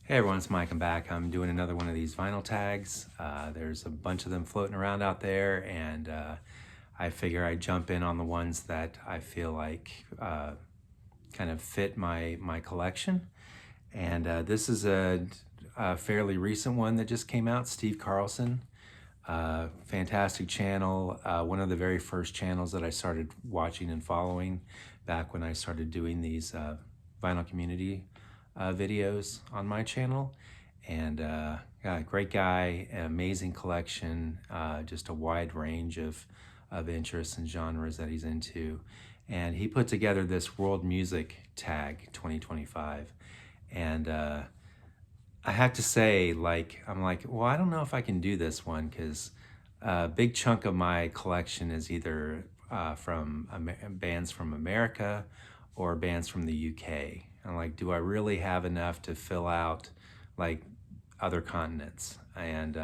Hey everyone, it's Mike. I'm back. I'm doing another one of these vinyl tags. There's a bunch of them floating around out there, and I figure I jump in on the ones that I feel like kind of fit my collection. And this is a fairly recent one that just came out. Steve Carlson, fantastic channel. One of the very first channels that I started watching and following back when I started doing these vinyl community videos on my channel. And yeah, great guy, an amazing collection, just a wide range of interests and genres that he's into. And he put together this World Music Tag 2025. And I have to say, I'm like, well, I don't know if I can do this one because a big chunk of my collection is either from bands from America or bands from the UK. I'm like, do I really have enough to fill out like other continents? And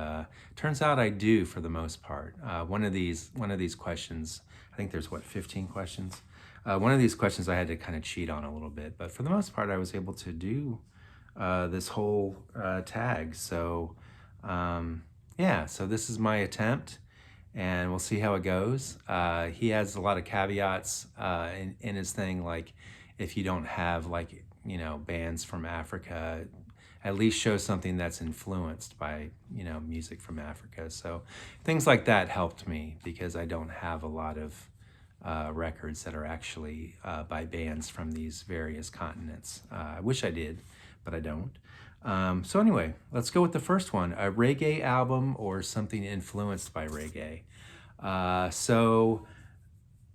turns out I do for the most part. One of these questions, I think there's 15 questions. One of these questions I had to kind of cheat on a little bit, but for the most part, I was able to do this whole tag. So yeah, so this is my attempt, and we'll see how it goes. He has a lot of caveats in his thing, like if you don't have bands from Africa, at least show something that's influenced by music from Africa. So things like that helped me because I don't have a lot of records that are actually by bands from these various continents. I wish I did, but I don't. So anyway, let's go with the first one, a reggae album or something influenced by reggae. So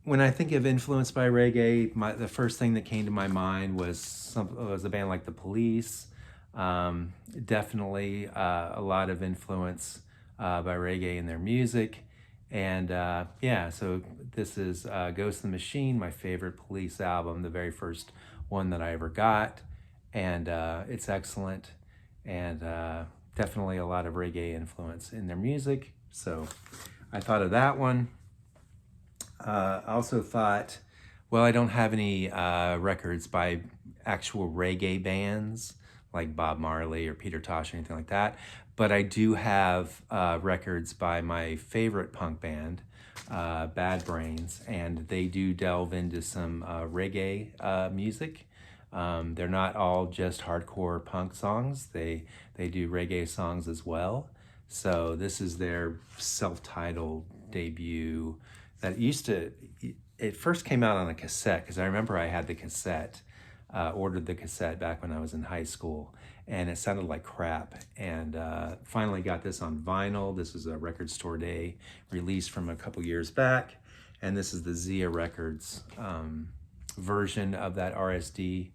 when I think of influenced by reggae, the first thing that came to my mind was a band like The Police. Definitely a lot of influence by reggae in their music. And yeah, so this is Ghost in the Machine, my favorite Police album, the very first one that I ever got. And it's excellent, and definitely a lot of reggae influence in their music. So I thought of that one. I also thought, well, I don't have any records by actual reggae bands like Bob Marley or Peter Tosh or anything like that, but I do have records by my favorite punk band, Bad Brains, and they do delve into some reggae music. They're not all just hardcore punk songs. They do reggae songs as well. So this is their self-titled debut that it first came out on a cassette, because I remember I had the cassette, ordered the cassette back when I was in high school, and it sounded like crap. And finally got this on vinyl. This was a Record Store Day release from a couple years back. And this is the Zia Records version of that RSD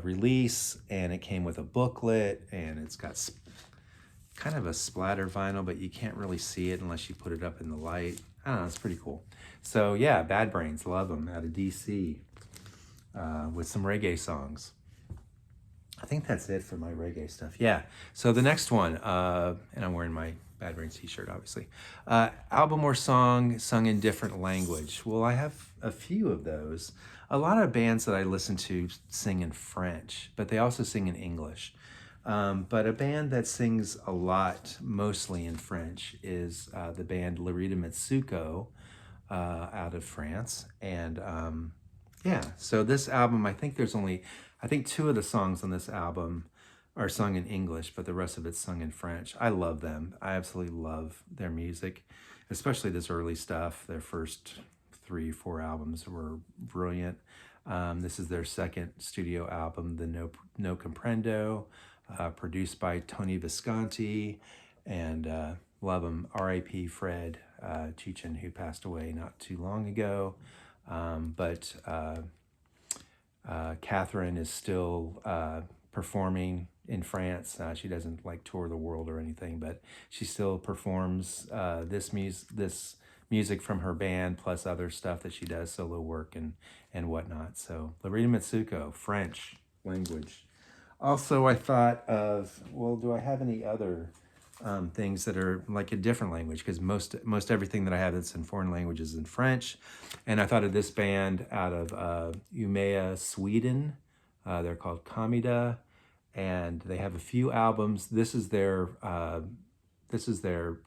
release, and it came with a booklet, and it's got kind of a splatter vinyl, but you can't really see it unless you put it up in the light. I don't know, it's pretty cool. So yeah, Bad Brains, love them, out of DC, with some reggae songs. I think that's it for my reggae stuff. Yeah, so the next one, and I'm wearing my Bad Brains t-shirt, obviously. Album or song sung in different language. Well, I have a few of those. A lot of bands that I listen to sing in French, but they also sing in English. But a band that sings a lot, mostly in French, is the band Larita Mitsuko out of France. And yeah, so this album, I think two of the songs on this album are sung in English, but the rest of it's sung in French. I love them. I absolutely love their music, especially this early stuff. Their first 3-4 albums were brilliant. This is their second studio album, the No Comprendo, produced by Tony Visconti, and love him. R.I.P. Fred Cheechin, who passed away not too long ago. But Catherine is still performing in France. She doesn't tour the world or anything, but she still performs this music from her band, plus other stuff that she does, solo work and whatnot. So Larita Mitsuko, French language. Also, I thought of, well, do I have any other things that are like a different language? Because most everything that I have that's in foreign language is in French. And I thought of this band out of Umeå, Sweden. They're called Kamida. and they have a few albums. This is their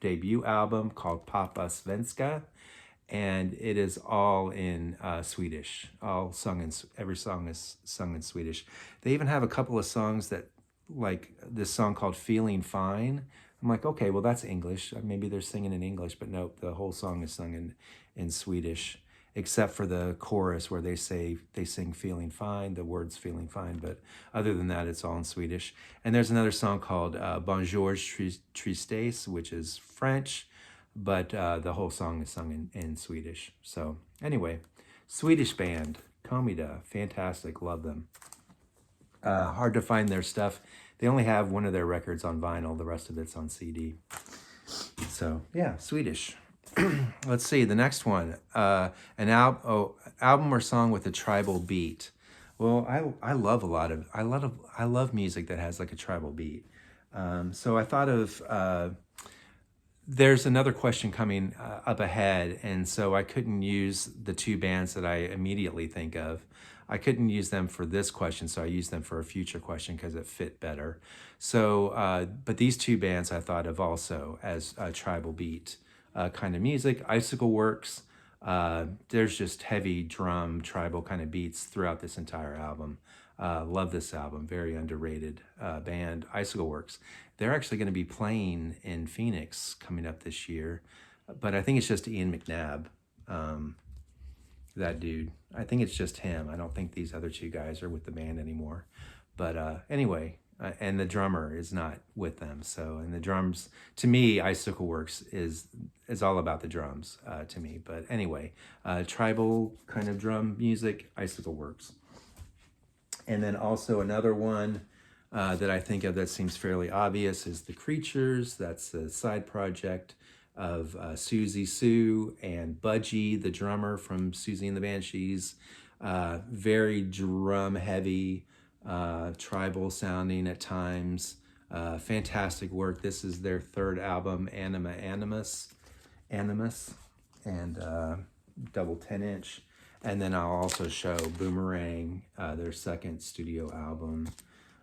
debut album called Papa Svenska, and it is all in Swedish. All sung in every song is sung in Swedish. They even have a couple of songs that, like this song called "Feeling Fine." I'm like, okay, well that's English. Maybe they're singing in English, but nope, the whole song is sung in Swedish, except for the chorus where they sing "Feeling Fine," the words "Feeling Fine," but other than that, it's all in Swedish. And there's another song called "Bonjour Tristesse," which is French, but the whole song is sung in Swedish. So anyway, Swedish band, Komida, fantastic, love them. Hard to find their stuff. They only have one of their records on vinyl, the rest of it's on CD. So yeah, Swedish. Let's see, the next one, album or song with a tribal beat. Well, I love I love music that has like a tribal beat. So I thought of there's another question coming up ahead, and so I couldn't use the two bands that I immediately think of. I couldn't use them for this question, so I used them for a future question because it fit better. So, but these two bands I thought of also as tribal beat kind of music. Icicle Works, there's just heavy drum, tribal kind of beats throughout this entire album. Love this album, very underrated band. Icicle Works. They're actually going to be playing in Phoenix coming up this year, but I think it's just Ian McNabb, that dude. I think it's just him. I don't think these other two guys are with the band anymore. But anyway, and the drummer is not with them. So, and the drums, to me, Icicle Works is all about the drums to me. But anyway, tribal kind of drum music, Icicle Works. And then also another one that I think of that seems fairly obvious is The Creatures. That's the side project of Susie Sue and Budgie, the drummer from Susie and the Banshees. Very drum heavy, tribal sounding at times. Fantastic work. This is their third album, Animus, and double 10-inch. And then I'll also show Boomerang, their second studio album.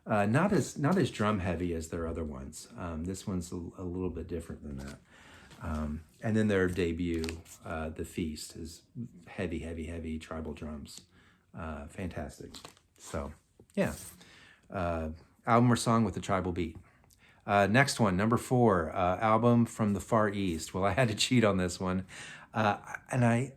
Not as drum heavy as their other ones. This one's a little bit different than that. And then their debut, The Feast, is heavy tribal drums. Fantastic. So, yeah. Album or song with a tribal beat. Next one, number 4, album from the Far East. Well, I had to cheat on this one. And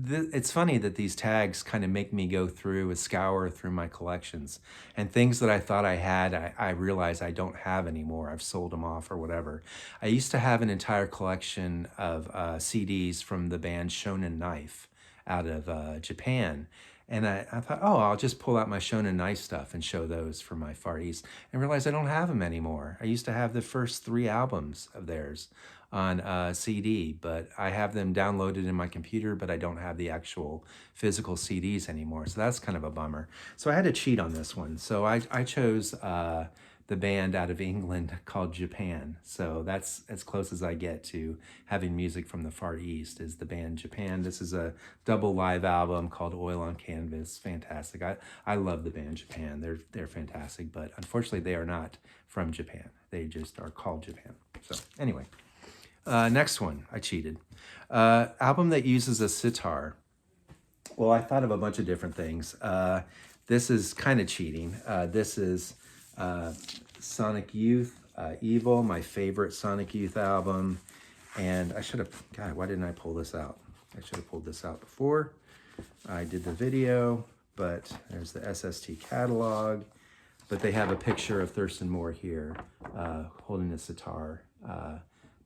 it's funny that these tags kind of make me go through a scour through my collections, and things that I thought I had, I realize I don't have anymore. I've sold them off or whatever. I used to have an entire collection of CDs from the band Shonen Knife out of Japan. And I thought, oh, I'll just pull out my Shonen Knife stuff and show those for my Far East, and realize I don't have them anymore. I used to have the first 3 albums of theirs on CD, but I have them downloaded in my computer, but I don't have the actual physical CDs anymore. So that's kind of a bummer. So I had to cheat on this one. So I chose the band out of England called Japan. So that's as close as I get to having music from the Far East, is the band Japan. This is a double live album called Oil on Canvas. Fantastic. I love the band Japan. They're fantastic, but unfortunately they are not from Japan. They just are called Japan. So anyway. Next one, I cheated. Album that uses a sitar. Well, I thought of a bunch of different things. This is kind of cheating. This is Sonic Youth, Evil, my favorite Sonic Youth album. And I should have, God, why didn't I pull this out? I should have pulled this out before I did the video, but there's the SST catalog. But they have a picture of Thurston Moore here holding a sitar.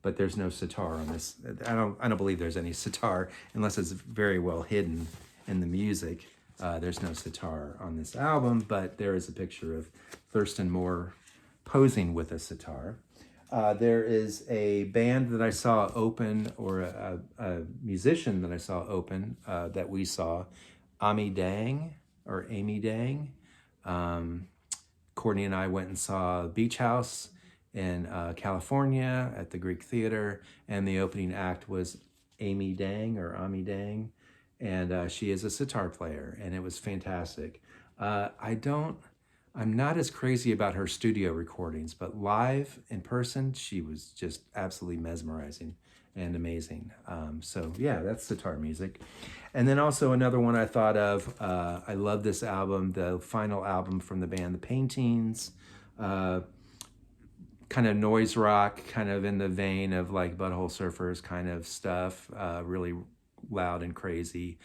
But there's no sitar on this. I don't believe there's any sitar unless it's very well hidden in the music. There's no sitar on this album, but there is a picture of Thurston Moore posing with a sitar. There is a band that I saw open, or a musician that I saw open that we saw, Amy Dang. Courtney and I went and saw Beach House in California at the Greek Theater, and the opening act was Amy Dang, and she is a sitar player, and it was fantastic. I don't I'm not as crazy about her studio recordings, but live in person, she was just absolutely mesmerizing and amazing. So yeah, that's sitar music. And then also another one I thought of, I love this album, the final album from the band The Paintings, uh, kind of noise rock, kind of in the vein of like Butthole Surfers kind of stuff, really loud and crazy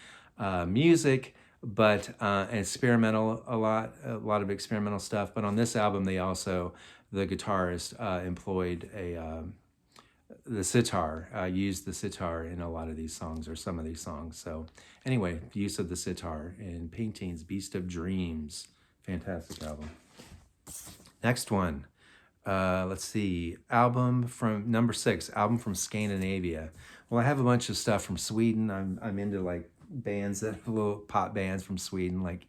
music, but experimental a lot of experimental stuff. But on this album, they also, the guitarist employed the sitar, used the sitar in a lot of these songs or some of these songs. So anyway, use of the sitar in Paintings, Beast of Dreams, fantastic album. Next one. Let's see, album from number 6, album from Scandinavia. Well, I have a bunch of stuff from Sweden. I'm into like bands that little pop bands from Sweden, like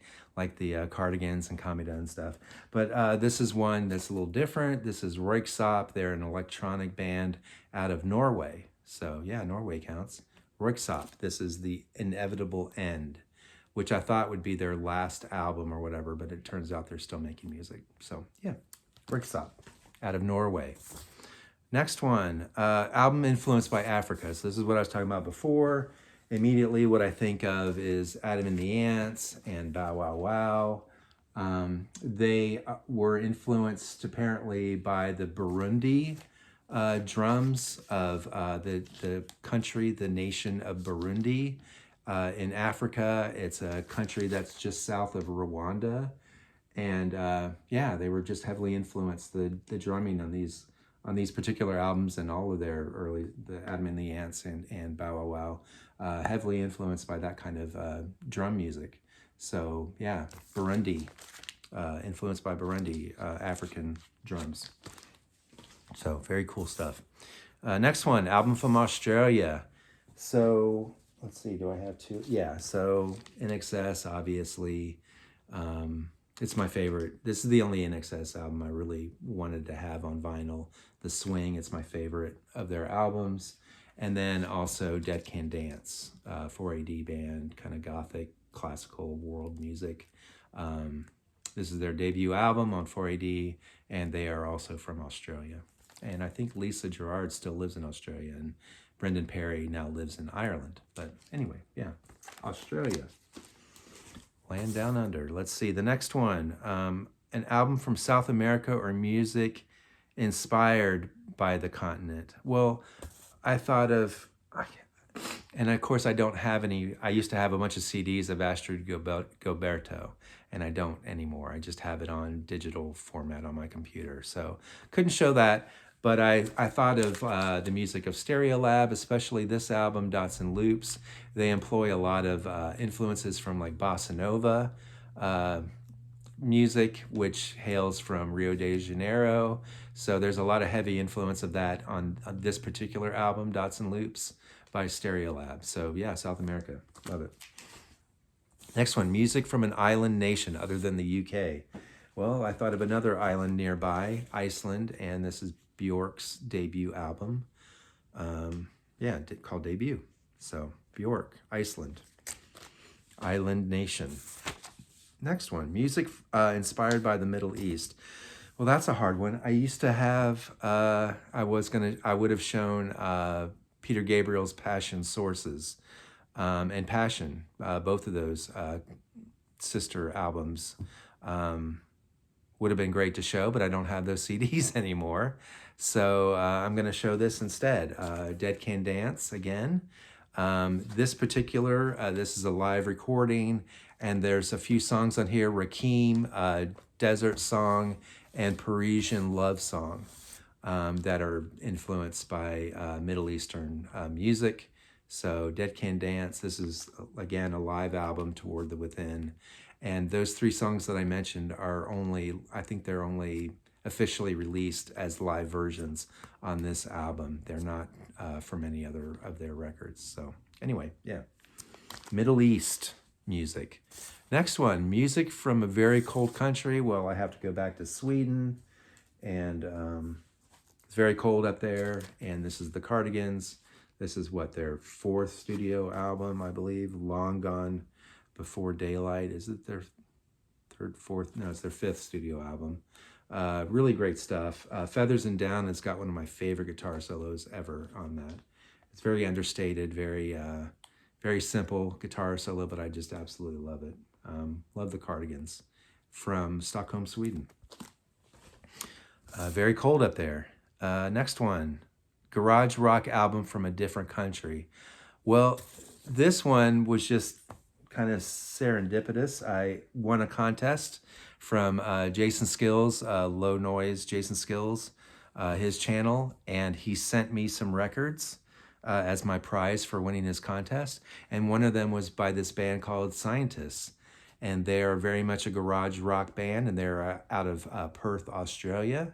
the Cardigans and Kamida and stuff. But this is one that's a little different. This is Röyksopp. They're an electronic band out of Norway. So yeah, Norway counts. Röyksopp. This is The Inevitable End, which I thought would be their last album or whatever, but it turns out they're still making music. So yeah, Röyksopp out of Norway. Next one, album influenced by Africa. So this is what I was talking about before. Immediately what I think of is Adam and the Ants and Bow Wow Wow. They were influenced apparently by the Burundi drums of the country, the nation of Burundi. In Africa, it's a country that's just south of Rwanda. And yeah, they were just heavily influenced, the drumming on these particular albums and all of their early, the Adam and the Ants and Bow Wow Wow, heavily influenced by that kind of drum music. So yeah, Burundi, influenced by Burundi, African drums. So very cool stuff. Next one, album from Australia. So let's see, do I have two? Yeah, so INXS, obviously. It's my favorite. This is the only INXS album I really wanted to have on vinyl. The Swing, it's my favorite of their albums. And then also Dead Can Dance, 4AD band, kind of gothic, classical world music. This is their debut album on 4AD, and they are also from Australia. And I think Lisa Gerrard still lives in Australia, and Brendan Perry now lives in Ireland. But anyway, yeah, Australia. Land Down Under. Let's see, the next one. An album from South America or music inspired by the continent. Well, I thought of, and of course I don't have any, I used to have a bunch of CDs of Astrid Gilberto, and I don't anymore. I just have it on digital format on my computer. So couldn't show that, but I thought of the music of Stereolab, especially this album, Dots and Loops. They employ a lot of influences from like bossa nova music, which hails from Rio de Janeiro. So there's a lot of heavy influence of that on this particular album, Dots and Loops by Stereolab. So yeah, South America, love it. Next one, music from an island nation other than the UK. Well, I thought of another island nearby, Iceland, and this is Bjork's debut album. Yeah, called Debut. So Bjork, Iceland, island nation. Next one, music inspired by the Middle East. Well, that's a hard one. I used to have, I would have shown Peter Gabriel's Passion Sources and Passion, both of those sister albums. Would have been great to show, but I don't have those CDs anymore. So I'm going to show this instead. Dead Can Dance again. This particular, this is a live recording, and there's a few songs on here, Rakim, Desert Song, and Parisian Love Song, that are influenced by Middle Eastern music. So Dead Can Dance, this is, again, a live album, Toward the Within. And those three songs that I mentioned are only, I think they're only officially released as live versions on this album. They're not from any other of their records. So anyway, yeah. Middle East music. Next one, music from a very cold country. Well, I have to go back to Sweden, and it's very cold up there. And this is the Cardigans. This is what, their 4th studio album, I believe, Long Gone Before Daylight. Is it their fourth, no, it's their fifth studio album. Really great stuff. Feathers and Down has got one of my favorite guitar solos ever on that. It's very understated, very simple guitar solo, but I just absolutely love it. Love the Cardigans from Stockholm, Sweden. Very cold up there. Next one, garage rock album from a different country. Well, this one was just kind of serendipitous. I won a contest from Jason Skills, Low Noise Jason Skills, his channel, and he sent me some records as my prize for winning his contest. And one of them was by this band called Scientists. And they are very much a garage rock band, and they're out of Perth, Australia.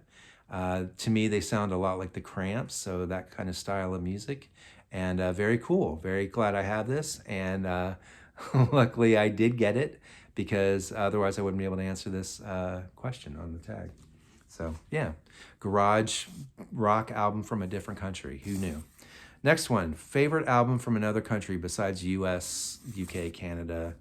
To me, they sound a lot like the Cramps, so that kind of style of music. And very cool. Very glad I have this. And luckily, I did get it, because otherwise I wouldn't be able to answer this question on the tag. So yeah, garage rock album from a different country. Who knew? Next one, favorite album from another country besides US, UK, Canada.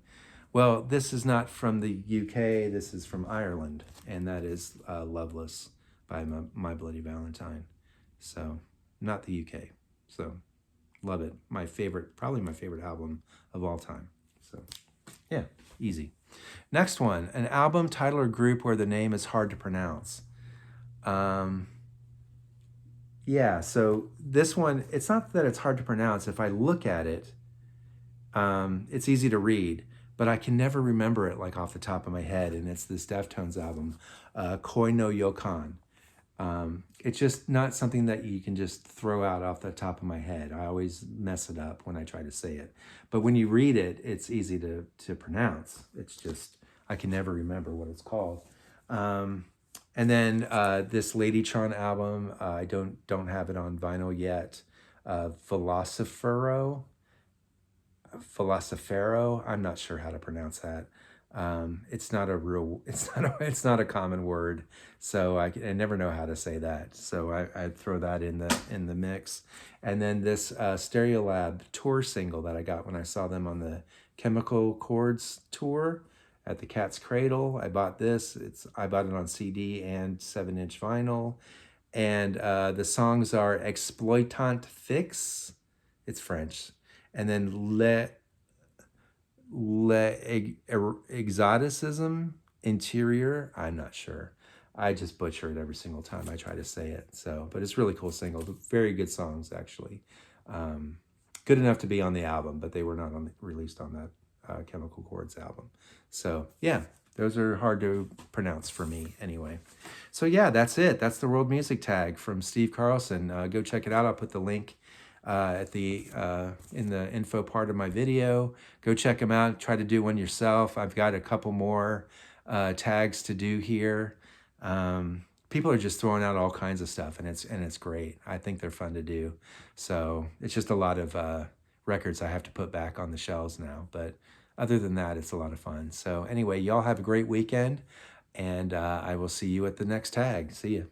Well, this is not from the UK, this is from Ireland, and that is Loveless by My Bloody Valentine. So, not the UK. So, love it. My favorite, probably my favorite album of all time. So, yeah, easy. Next one, an album, title, or group where the name is hard to pronounce. Yeah, so this one, it's not that it's hard to pronounce. If I look at it, it's easy to read, but I can never remember it like off the top of my head, and it's this Deftones album, Koi no Yokan. It's just not something that you can just throw out off the top of my head. I always mess it up when I try to say it. But when you read it, it's easy to pronounce. It's just, I can never remember what it's called. And then this Ladytron album, I don't have it on vinyl yet. Velocifero, I'm not sure how to pronounce that. It's not a common word, so I never know how to say that. So I'd throw that in the mix. And then this Stereolab tour single that I got when I saw them on the Chemical Chords tour at the Cat's Cradle. I bought this. I bought it on CD and 7-inch vinyl. And the songs are Exploitant Fix. It's French. And then Exoticism Interior. I'm not sure. I just butcher it every single time I try to say it. So, but it's a really cool single. Very good songs, actually. Good enough to be on the album, but they were not released on that Chemical Chords album. So yeah, those are hard to pronounce for me anyway. So yeah, that's it. That's the World Music Tag from Steve Carlson. Go check it out. I'll put the link in the info part of my video. Go check them out. Try to do one yourself. I've got a couple more tags to do here. People are just throwing out all kinds of stuff, and it's great. I think they're fun to do. So it's just a lot of records I have to put back on the shelves now. But other than that, it's a lot of fun. So anyway, y'all have a great weekend, and I will see you at the next tag. See ya.